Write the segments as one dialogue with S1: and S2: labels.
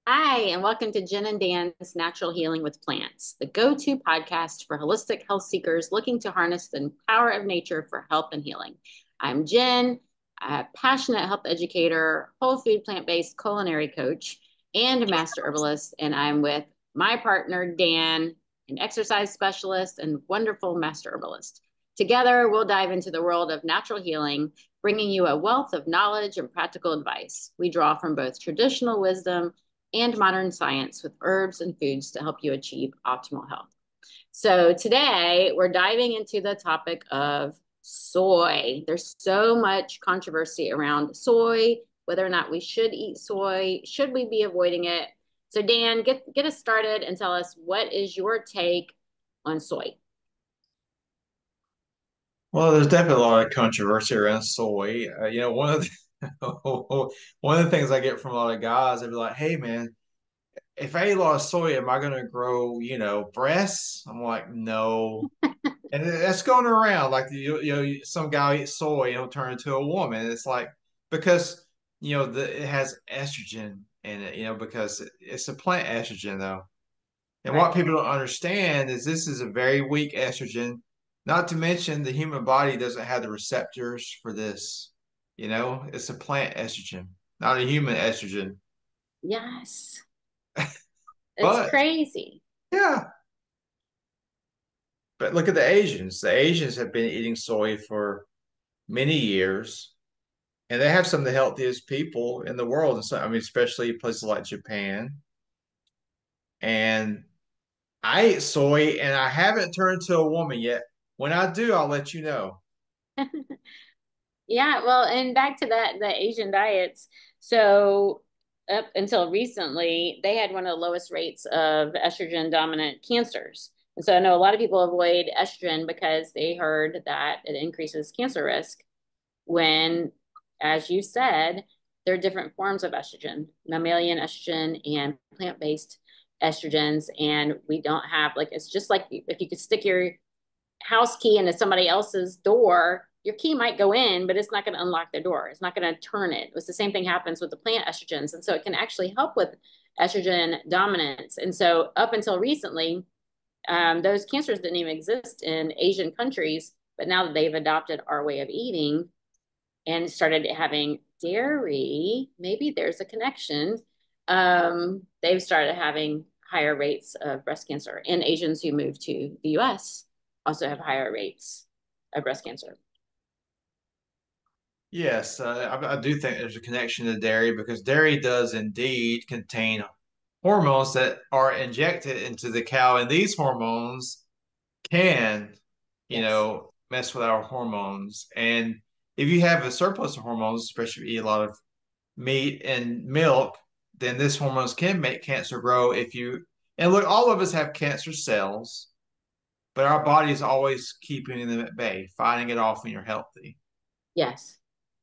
S1: Hi, and welcome to Jen and Dan's Natural Healing with Plants, the go-to podcast for holistic health seekers looking to harness the power of nature for health and healing. I'm Jen, a passionate health educator, whole food plant-based culinary coach, and a master herbalist, and I'm with my partner, Dan, an exercise specialist and wonderful master herbalist. Together, we'll dive into the world of natural healing, bringing you a wealth of knowledge and practical advice. We draw from both traditional wisdom and modern science with herbs and foods to help you achieve optimal health. So today we're diving into the topic of soy. There's so much controversy around soy, whether or not we should eat soy, should we be avoiding it? So Dan, get us started and tell us, what is your take on soy?
S2: Well, there's definitely a lot of controversy around soy. one of the things I get from a lot of guys, they'd be like, "Hey, man, if I eat a lot of soy, am I going to grow, breasts?" I'm like, "No." And that's going around like some guy eats soy and he'll turn into a woman. It's like because it has estrogen in it, because it's a plant estrogen though. And what
S1: Right.
S2: people don't understand is this is a very weak estrogen. Not to mention the human body doesn't have the receptors for this. It's a plant estrogen, not a human estrogen.
S1: Yes. It's
S2: But
S1: crazy.
S2: yeah, but look at the Asians. The Asians have been eating soy for many years, and they have some of the healthiest people in the world. And so, I mean, especially places like Japan. And I eat soy, and I haven't turned to a woman yet. When I do, I'll let you know.
S1: Yeah, well, and back to that, the Asian diets. So up until recently, they had one of the lowest rates of estrogen dominant cancers. And so I know a lot of people avoid estrogen because they heard that it increases cancer risk when, as you said, there are different forms of estrogen, mammalian estrogen and plant-based estrogens. And we don't have, like, it's just like if you could stick your house key into somebody else's door, your key might go in, but it's not going to unlock the door. It's not going to turn it. It's the same thing happens with the plant estrogens. And so it can actually help with estrogen dominance. And so up until recently, those cancers didn't even exist in Asian countries. But now that they've adopted our way of eating and started having dairy, maybe there's a connection. They've started having higher rates of breast cancer. And Asians who move to the US also have higher rates of breast cancer.
S2: Yes, I do think there's a connection to dairy because dairy does indeed contain hormones that are injected into the cow, and these hormones can,
S1: Yes.
S2: mess with our hormones. And if you have a surplus of hormones, especially if you eat a lot of meat and milk, then this hormones can make cancer grow and look, all of us have cancer cells, but our body is always keeping them at bay, fighting it off when you're healthy.
S1: Yes.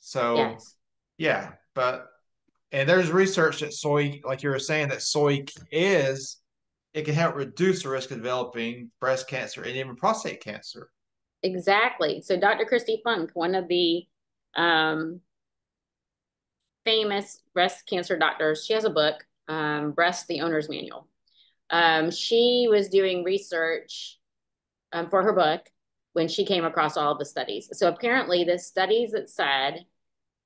S2: So,
S1: Yes.
S2: yeah, and there's research that soy, like you were saying, that it can help reduce the risk of developing breast cancer and even prostate cancer.
S1: Exactly. So Dr. Christy Funk, one of the um, famous breast cancer doctors, she has a book, Breast, the Owner's Manual. She was doing research for her book when she came across all of the studies. So apparently, the studies that said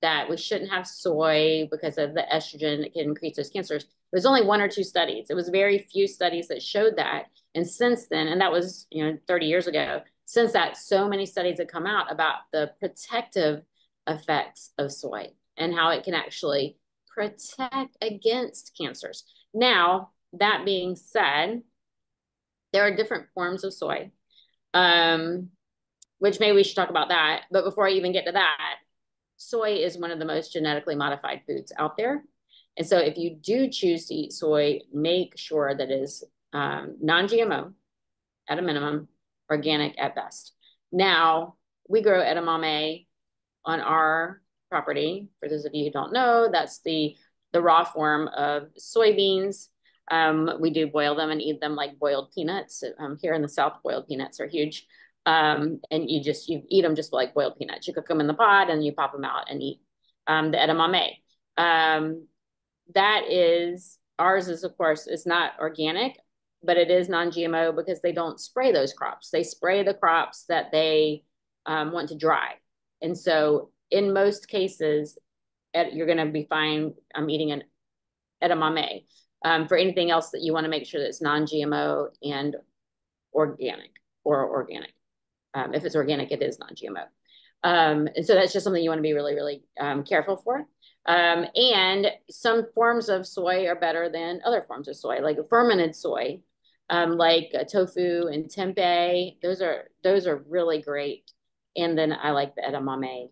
S1: that we shouldn't have soy because of the estrogen that can increase those cancers. There was only one or two studies. It was very few studies that showed that. And since then, and that was 30 years ago, since that, so many studies have come out about the protective effects of soy and how it can actually protect against cancers. Now, that being said, there are different forms of soy, um, which maybe we should talk about that. But before I even get to that, soy is one of the most genetically modified foods out there. And so if you do choose to eat soy, make sure that it is non-GMO at a minimum, organic at best. Now, we grow edamame on our property. For those of you who don't know, that's the raw form of soybeans. We do boil them and eat them like boiled peanuts. Here in the South, boiled peanuts are huge. And you eat them just like boiled peanuts. You cook them in the pot and you pop them out and eat the edamame. Um, that is Ours is, of course, it's not organic, but it is non-GMO because they don't spray those crops. They spray the crops that they want to dry. And so in most cases, you're going to be fine. I'm eating an edamame. For anything else that you want to make sure that it's non-GMO and organic or organic. If it's organic, it is non-GMO. And so that's just something you want to be really, really careful for. And some forms of soy are better than other forms of soy, like fermented soy, like tofu and tempeh. Those are really great. And then I like the edamame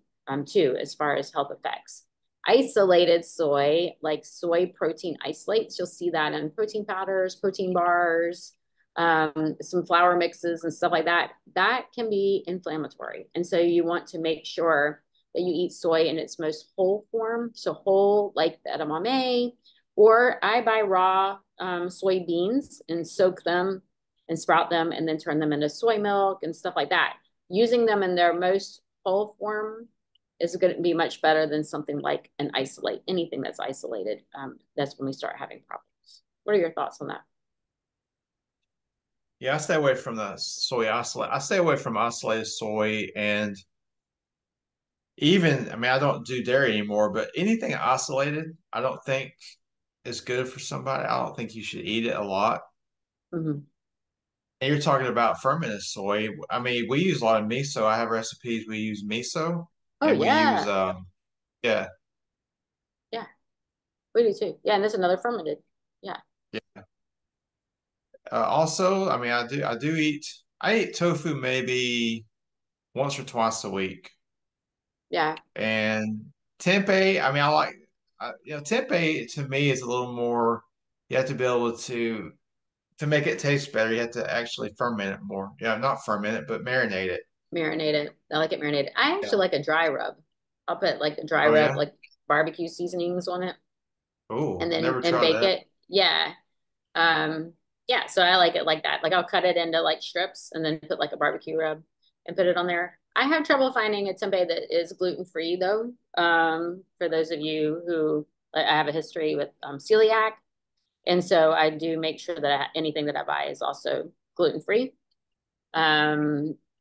S1: too, as far as health effects. Isolated soy, like soy protein isolates, you'll see that in protein powders, protein bars, some flour mixes and stuff like that, that can be inflammatory. And so you want to make sure that you eat soy in its most whole form. So whole, like the edamame, or I buy raw soybeans and soak them and sprout them and then turn them into soy milk and stuff like that. Using them in their most whole form is going to be much better than something like an isolate. Anything that's isolated, that's when we start having problems. What are your thoughts on that?
S2: Yeah, I stay away from the soy isolate. I stay away from isolated soy and even, I mean, I don't do dairy anymore, but anything isolated, I don't think is good for somebody. I don't think you should eat it a lot.
S1: Mm-hmm.
S2: And you're talking about fermented soy. I mean, we use a lot of miso. I have recipes we use miso
S1: Oh
S2: and we use
S1: yeah,
S2: yeah,
S1: yeah, we do too. Yeah, and there's another fermented. Yeah,
S2: yeah. Also, I mean, I eat tofu maybe once or twice a week.
S1: yeah,
S2: And tempeh, I mean, tempeh to me is a little more, you have to be able to make it taste better, you have to actually ferment it more. Yeah, not ferment it, but marinate it.
S1: marinated. I like it marinated. I
S2: Yeah.
S1: actually like a dry rub. I'll put like a dry
S2: Oh
S1: rub,
S2: yeah.
S1: like barbecue seasonings on it, and
S2: Oh,
S1: then
S2: never
S1: and
S2: tried
S1: bake
S2: that.
S1: it. Yeah, um, yeah. So I like it like that. Like I'll cut it into like strips and then put like a barbecue rub and put it on there. I have trouble finding a tempeh that is gluten free though. For those of you who like, I have a history with celiac. And so I do make sure that anything that I buy is also gluten free.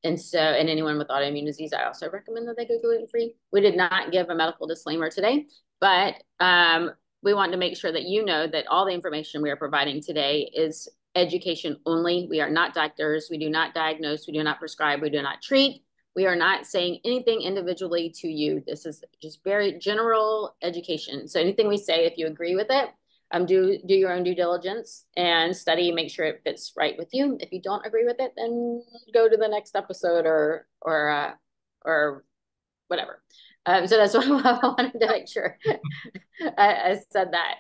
S1: And so, and anyone with autoimmune disease, I also recommend that they go gluten free. We did not give a medical disclaimer today, but we want to make sure that you know that all the information we are providing today is education only. We are not doctors. We do not diagnose. We do not prescribe. We do not treat. We are not saying anything individually to you. This is just very general education. So anything we say, if you agree with it, do your own due diligence and study, make sure it fits right with you. If you don't agree with it, then go to the next episode or whatever. So that's why I wanted to make sure I said that.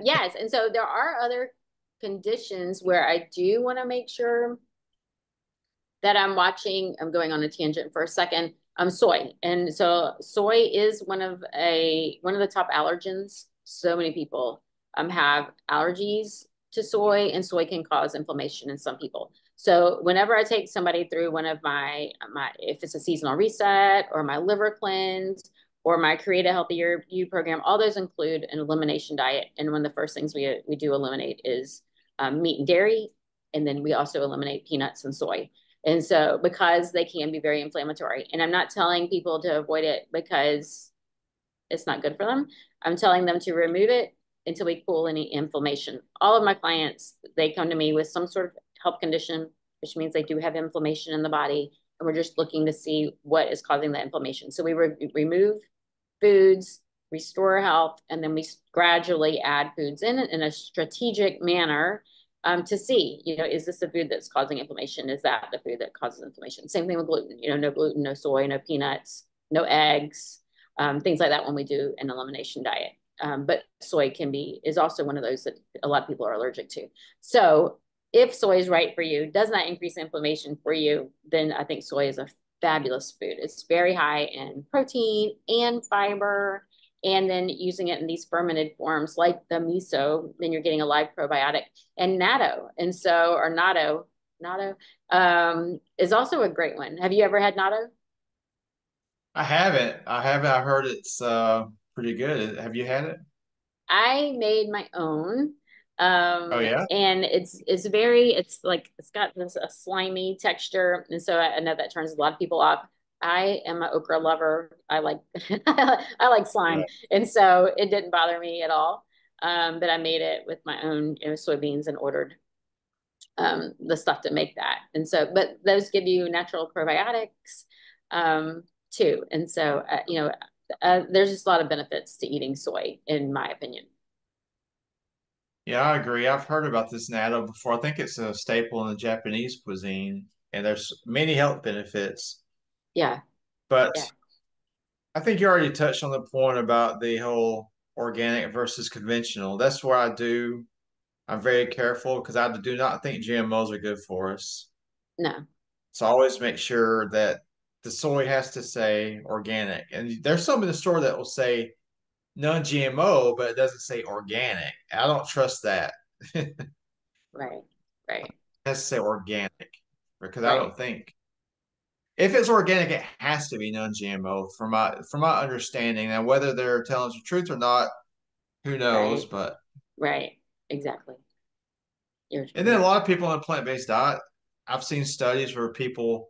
S1: Yes, and so there are other conditions where I do want to make sure that I'm watching. I'm going on a tangent for a second. Soy, and so soy is one of the top allergens. So many people have allergies to soy, and soy can cause inflammation in some people. So whenever I take somebody through one of my if it's a seasonal reset or my liver cleanse or my Create a Healthier You program, all those include an elimination diet. And one of the first things we do eliminate is meat and dairy, and then we also eliminate peanuts and soy. And so, because they can be very inflammatory, and I'm not telling people to avoid it because it's not good for them. I'm telling them to remove it until we cool any inflammation. All of my clients, they come to me with some sort of health condition, which means they do have inflammation in the body. And we're just looking to see what is causing the inflammation. So we remove foods, restore health, and then we gradually add foods in a strategic manner to see, is this the food that's causing inflammation? Is that the food that causes inflammation? Same thing with gluten, no gluten, no soy, no peanuts, no eggs, things like that when we do an elimination diet. But soy is also one of those that a lot of people are allergic to. So if soy is right for you, does not increase inflammation for you, then I think soy is a fabulous food. It's very high in protein and fiber. And then using it in these fermented forms like the miso, then you're getting a live probiotic and natto. And so, or natto is also a great one. Have you ever had natto?
S2: I haven't. I haven't. I heard it's pretty good. Have you had it?
S1: I made my own.
S2: Oh yeah.
S1: And it's very, it's like it's got this a slimy texture, and so I know that turns a lot of people off. I am an okra lover. I like I like slime,
S2: Yeah.
S1: and so it didn't bother me at all. But I made it with my own, soybeans and ordered the stuff to make that. And so, but those give you natural probiotics too. And so, there's just a lot of benefits to eating soy, in my opinion.
S2: Yeah, I agree. I've heard about this natto before. I think it's a staple in the Japanese cuisine, and there's many health benefits.
S1: Yeah,
S2: But
S1: yeah,
S2: I think you already touched on the point about the whole organic versus conventional. That's where I'm very careful because I do not think GMOs are good for us.
S1: no,
S2: So I always make sure that the soy has to say organic. And there's some in the store that will say non-GMO, but it doesn't say organic. I don't trust that. It
S1: right, right,
S2: has to say organic because I
S1: right,
S2: don't think if it's organic, it has to be non-GMO from my understanding. Now, whether they're telling us the truth or not, who knows?
S1: right,
S2: But
S1: right. Exactly.
S2: and
S1: You're
S2: then a
S1: right.
S2: lot of people on a plant-based diet, I've seen studies where people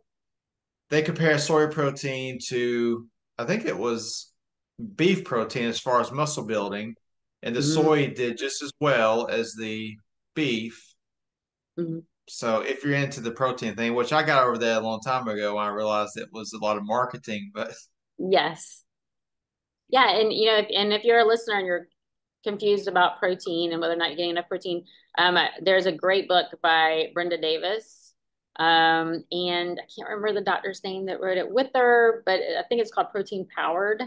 S2: they compare soy protein to I think it was beef protein as far as muscle building, and the
S1: Hmm.
S2: soy did just as well as the beef.
S1: Hmm.
S2: So if you're into the protein thing, which I got over that a long time ago when I realized it was a lot of marketing, but
S1: Yes. Yeah, and if you're a listener and you're confused about protein and whether or not you're getting enough protein, there's a great book by Brenda Davis, and I can't remember the doctor's name that wrote it with her, but I think it's called Protein Powered.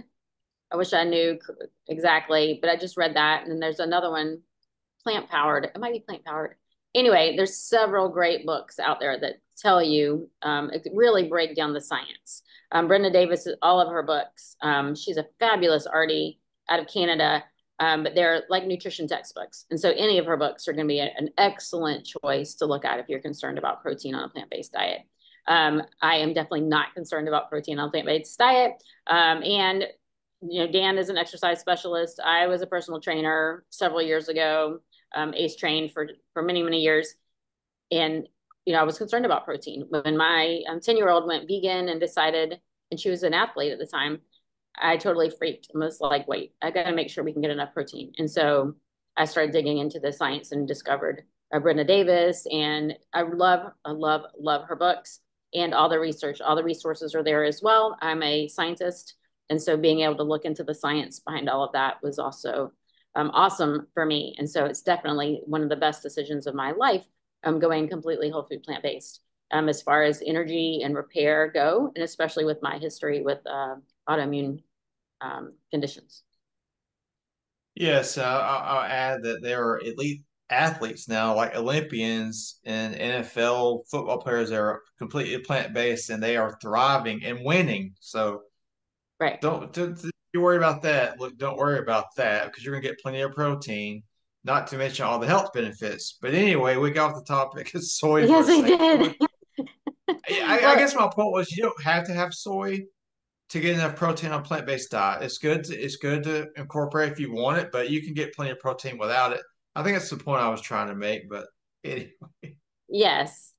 S1: I wish I knew exactly, but I just read that, and then there's another one, Plant Powered. It might be Plant Powered. Anyway, there's several great books out there that tell you really break down the science. Brenda Davis, all of her books. She's a fabulous artie out of Canada, but they're like nutrition textbooks, and so any of her books are going to be an excellent choice to look at if you're concerned about protein on a plant-based diet. I am definitely not concerned about protein on a plant-based diet, and Dan is an exercise specialist. I was a personal trainer several years ago, ACE trained for many, many years. And, I was concerned about protein. When my 10-year-old went vegan and decided, and she was an athlete at the time, I totally freaked and was like, wait, I got to make sure we can get enough protein. And so I started digging into the science and discovered Brenda Davis. And I love her books and all the research. All the resources are there as well. I'm a scientist. And so being able to look into the science behind all of that was also awesome for me. And so it's definitely one of the best decisions of my life. Going completely whole food plant based as far as energy and repair go, and especially with my history with autoimmune conditions.
S2: yes, I'll add that there are elite athletes now, like Olympians and NFL football players that are completely plant-based and they are thriving and winning. So
S1: Right.
S2: don't you worry about that. Look, don't worry about that because you're gonna get plenty of protein, not to mention all the health benefits. But anyway, we got off the topic of soy for
S1: Yes,
S2: a
S1: I
S2: second.
S1: did.
S2: I
S1: Well,
S2: guess my point was you don't have to have soy to get enough protein on plant-based diet. It's good to incorporate if you want it, but you can get plenty of protein without it. I think that's the point I was trying to make, but anyway.
S1: yes.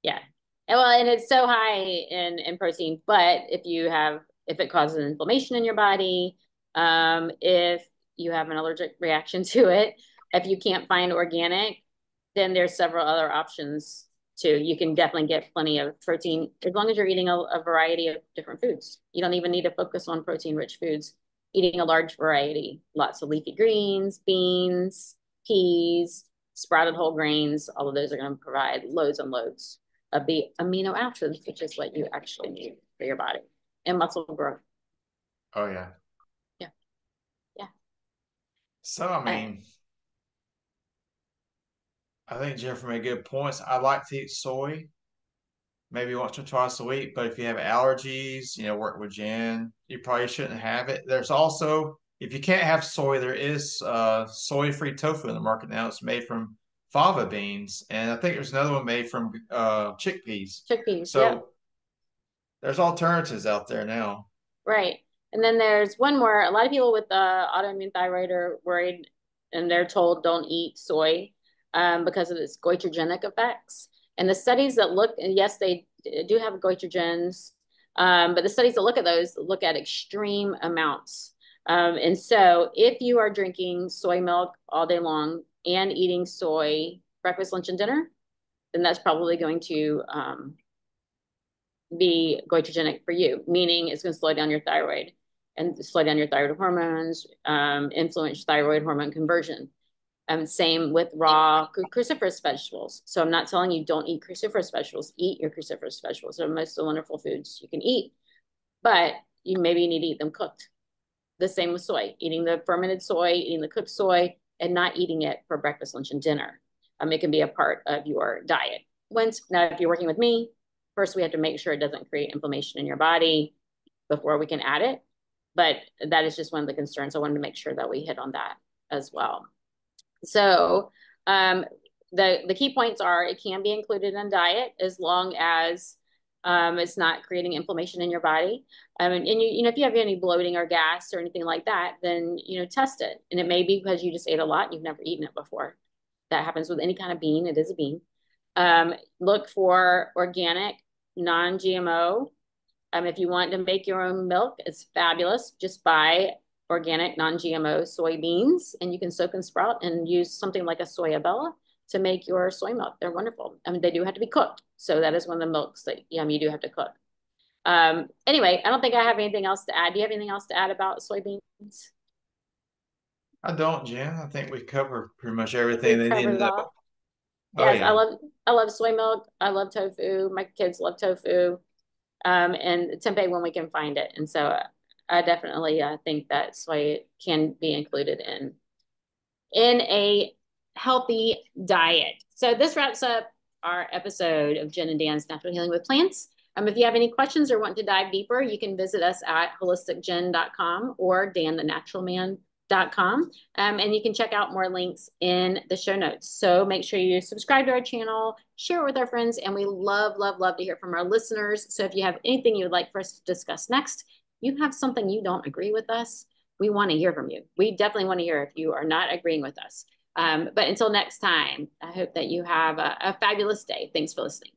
S1: Yeah. And it's so high in protein, but if it causes inflammation in your body, if you have an allergic reaction to it, if you can't find organic, then there's several other options too. You can definitely get plenty of protein as long as you're eating a variety of different foods. You don't even need to focus on protein rich foods. Eating a large variety, lots of leafy greens, beans, peas, sprouted whole grains, all of those are going to provide loads and loads of the amino acids, which is what you actually need for your body and muscle growth.
S2: Oh yeah.
S1: Yeah. Yeah.
S2: So I
S1: Uh,
S2: mean, I think Jennifer made good points. I like to eat soy, maybe once or twice a week, but if you have allergies, work with Jen, you probably shouldn't have it. There's also, if you can't have soy, there is soy-free tofu in the market now. It's made from fava beans, and I think there's another one made from chickpeas.
S1: chickpeas. Yep.
S2: So there's alternatives out there now.
S1: Right. And then there's one more. A lot of people with autoimmune thyroid are worried. and they're told don't eat soy because of its goitrogenic effects. And the studies that look, yes, they do have goitrogens, but the studies that look at those look at extreme amounts. And so if you are drinking soy milk all day long and eating soy breakfast, lunch, and dinner, then that's probably going to be goitrogenic for you, meaning it's going to slow down your thyroid and slow down your thyroid hormones, influence thyroid hormone conversion. Same with raw cruciferous vegetables. So I'm not telling you don't eat cruciferous vegetables. Eat your cruciferous vegetables. They're most of the wonderful foods you can eat, but you maybe need to eat them cooked. The same with soy, eating the fermented soy, eating the cooked soy, and not eating it for breakfast, lunch, and dinner. It can be a part of your diet. Now, if you're working with me, first we have to make sure it doesn't create inflammation in your body before we can add it. But that is just one of the concerns. I wanted to make sure that we hit on that as well. So the key points are it can be included in diet as long as it's not creating inflammation in your body. And you know, if you have any bloating or gas or anything like that, then, you know, test it. And it may be because you just ate a lot and you've never eaten it before. That happens with any kind of bean. It is a bean. Look for organic, non-GMO. If you want to make your own milk, it's fabulous. Just buy organic, non-GMO soybeans, and you can soak and sprout and use something like a soyabella to make your soy milk. They're wonderful. They do have to be cooked. So that is one of the milks that you do have to cook. Anyway, I don't think I have anything else to add. Do you have anything else to add about soybeans?
S2: I don't, Jen. I think we covered pretty much everything
S1: We've
S2: they need
S1: covered
S2: to
S1: it
S2: know.
S1: all.
S2: Oh
S1: Yes,
S2: yeah.
S1: I love soy milk. I love tofu. My kids love tofu. And tempeh when we can find it. And so I definitely think that soy can be included in a healthy diet. So this wraps up our episode of Jen and Dan's Natural Healing with Plants. If you have any questions or want to dive deeper, you can visit us at holisticgen.com or danthenaturalman.com. And you can check out more links in the show notes. So make sure you subscribe to our channel, share it with our friends, and we love, love, love to hear from our listeners. So if you have anything you would like for us to discuss next, you have something you don't agree with us, we want to hear from you. We definitely want to hear if you are not agreeing with us. But until next time, I hope that you have a fabulous day. Thanks for listening.